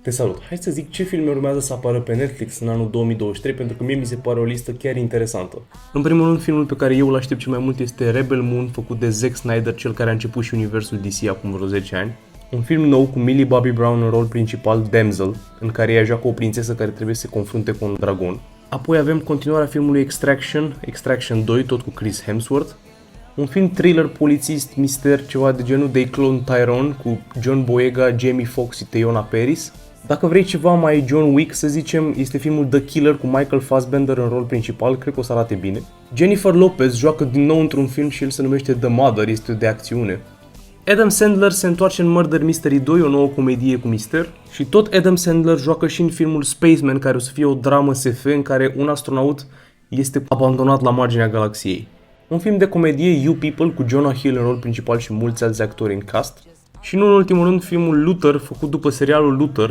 Te salut! Hai să zic ce filme urmează să apară pe Netflix în anul 2023, pentru că mie mi se pare o listă chiar interesantă. În primul rând, filmul pe care eu îl aștept cel mai mult este Rebel Moon, făcut de Zack Snyder, cel care a început și universul DC acum vreo 10 ani. Un film nou cu Millie Bobby Brown în rol principal, Damsel, în care ea joacă o prințesă care trebuie să se confrunte cu un dragon. Apoi avem continuarea filmului Extraction 2, tot cu Chris Hemsworth. Un film thriller polițist, mister, ceva de genul They Clone Tyrone, cu John Boyega, Jamie Foxx și Teyonah Parris. Dacă vrei ceva mai John Wick, să zicem, este filmul The Killer cu Michael Fassbender în rol principal, cred că o să arate bine. Jennifer Lopez joacă din nou într-un film și el se numește The Mother, este de acțiune. Adam Sandler se întoarce în Murder Mystery 2, o nouă comedie cu mister. Și tot Adam Sandler joacă și în filmul Spaceman, care o să fie o dramă SF în care un astronaut este abandonat la marginea galaxiei. Un film de comedie, You People, cu Jonah Hill în rol principal și mulți alți actori în cast. Și nu în ultimul rând, filmul Luther, făcut după serialul Luther,